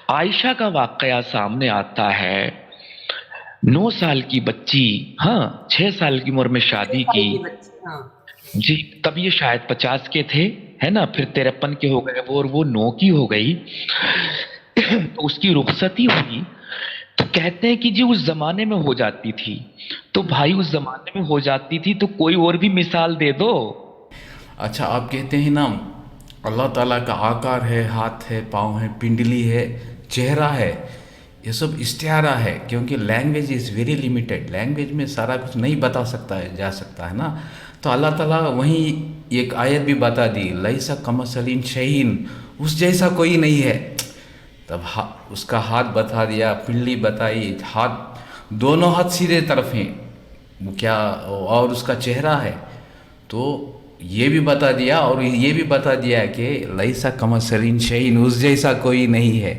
आयशा का वाकया सामने आता है। 9 साल की बच्ची, हाँ 6 साल की उम्र में छह शादी साल की। की बच्ची, हाँ। जी। तब ये शायद 50 के थे, है ना, फिर 53 के हो गए वो, और वो 9 की हो गई। तो उसकी रुखसती हुई। तो कहते हैं कि जी उस जमाने में हो जाती थी। तो हम्म। भाई उस जमाने में हो जाती थी तो कोई और भी मिसाल दे दो। अच्छा, आप कहते हैं ना, अल्लाह ताला का आकार है, हाथ है, पाँव है, पिंडली है, चेहरा है, ये सब इस्तिआरा है, क्योंकि language is very limited. Language में सारा कुछ नहीं बता सकता है, जा सकता है ना। तो अल्लाह ताला वहीं एक आयत भी बता दी, लैसा कमसलिन शहीन, उस जैसा कोई नहीं है। तब उसका हाथ बता दिया, पिंडली बताई, हाथ दोनों हाथ सीधे तरफ हैं, वो क्या, और उसका चेहरा है। तो ये भी बता दिया, और ये भी बता दिया कि लैसा कमसलिन शहीन, उस जैसा कोई नहीं है,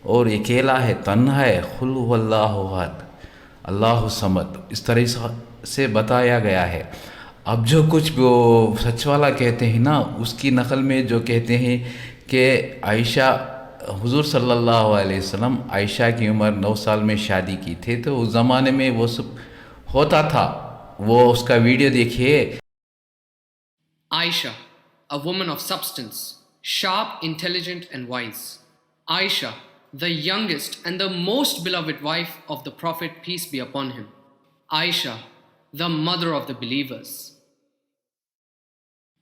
और अकेला है, तन्हा है, खुल हुवल्लाहु अहद, अल्लाह समद, इस तरह से बताया गया है। अब जो कुछ वो सच वाला कहते हैं ना, उसकी नकल में जो कहते हैं कि आयशा, हुजूर सल्लल्लाहु अलैहि वसल्लम आयशा की उम्र 9 साल में शादी की थी, तो उस ज़माने में वो सब होता था। वो उसका वीडियो देखिए। Aisha, a woman of substance, sharp, intelligent, and wise. Aisha, the youngest and the most beloved wife of the Prophet, peace be upon him. Aisha, the mother of the believers.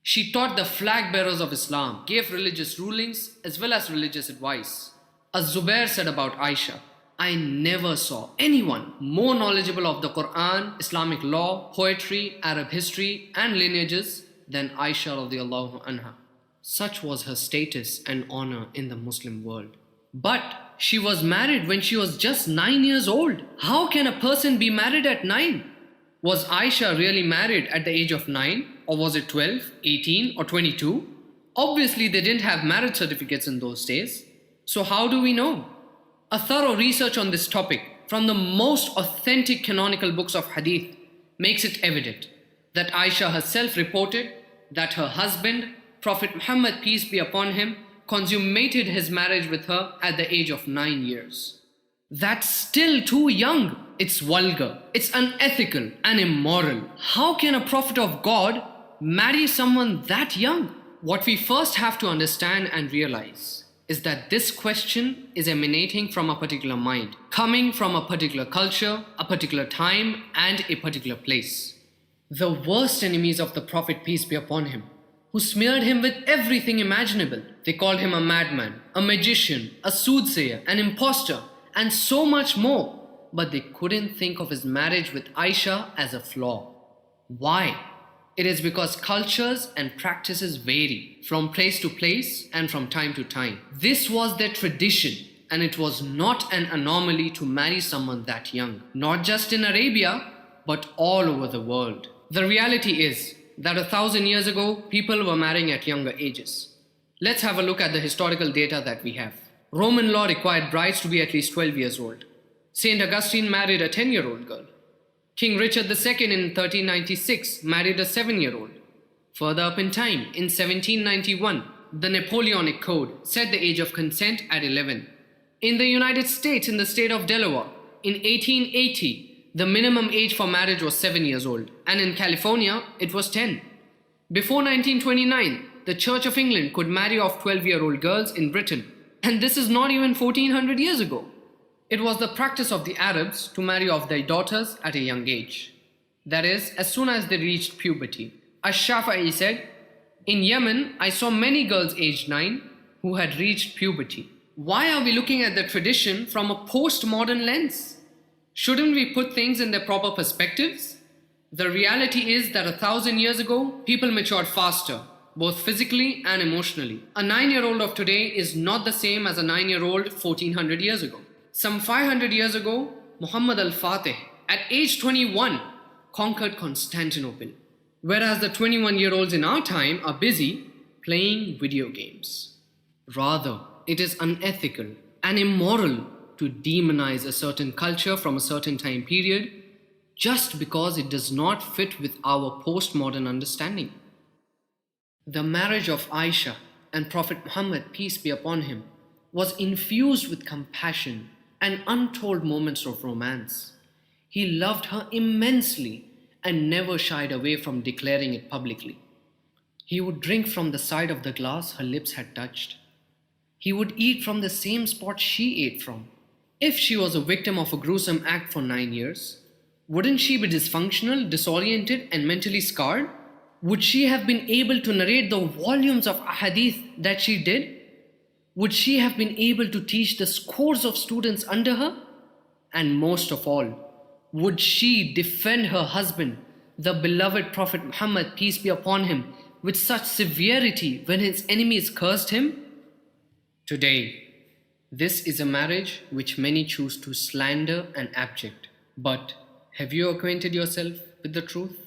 She taught the flag bearers of Islam, gave religious rulings as well as religious advice. As Zubair said about Aisha, I never saw anyone more knowledgeable of the Quran, Islamic law, poetry, Arab history, and lineages than Aisha radiallahu anha. Such was her status and honor in the Muslim world. But she was married when she was just 9 years old. How can a person be married at 9? Was Aisha really married at the age of 9? Or was it 12, 18, or 22? Obviously, they didn't have marriage certificates in those days. So, how do we know? A thorough research on this topic from the most authentic canonical books of hadith makes it evident that Aisha herself reported that her husband, Prophet Muhammad, peace be upon him, consummated his marriage with her at the age of 9 years. That's still too young. It's vulgar, it's unethical, and immoral. How can a prophet of God marry someone that young? What we first have to understand and realize is that this question is emanating from a particular mind, coming from a particular culture, a particular time, and a particular place. The worst enemies of the Prophet, peace be upon him, who smeared him with everything imaginable. They called him a madman, a magician, a soothsayer, an impostor, and so much more. But they couldn't think of his marriage with Aisha as a flaw. Why? It is because cultures and practices vary from place to place and from time to time. This was their tradition, and it was not an anomaly to marry someone that young, not just in Arabia, but all over the world. The reality is that 1,000 years ago, people were marrying at younger ages. Let's have a look at the historical data that we have. Roman law required brides to be at least 12 years old. St. Augustine married a 10-year-old girl. King Richard II in 1396 married a 7-year-old. Further up in time, in 1791, the Napoleonic Code set the age of consent at 11. In the United States, in the state of Delaware, in 1880, the minimum age for marriage was 7 years old, and in California, it was 10. Before 1929, the Church of England could marry off 12-year-old girls in Britain, and this is not even 1400 years ago. It was the practice of the Arabs to marry off their daughters at a young age. That is, as soon as they reached puberty. Ash-Shafi'i said, in Yemen, I saw many girls aged 9 who had reached puberty. Why are we looking at the tradition from a postmodern lens? Shouldn't we put things in their proper perspectives? The reality is that 1,000 years ago, people matured faster, both physically and emotionally. A 9-year-old of today is not the same as a 9-year-old 1400 years ago. Some 500 years ago, Muhammad al-Fatih, at age 21, conquered Constantinople, whereas the 21-year-olds in our time are busy playing video games. Rather, it is unethical and immoral to demonize a certain culture from a certain time period just because it does not fit with our postmodern understanding. The marriage of Aisha and Prophet Muhammad, peace be upon him, was infused with compassion and untold moments of romance. He loved her immensely and never shied away from declaring it publicly. He would drink from the side of the glass her lips had touched. He would eat from the same spot she ate from. If she was a victim of a gruesome act for 9 years, wouldn't she be dysfunctional, disoriented, and mentally scarred? Would she have been able to narrate the volumes of ahadith that she did? Would she have been able to teach the scores of students under her? And most of all, would she defend her husband, the beloved Prophet Muhammad, peace be upon him, with such severity when his enemies cursed him? Today, this is a marriage which many choose to slander and abject. But have you acquainted yourself with the truth?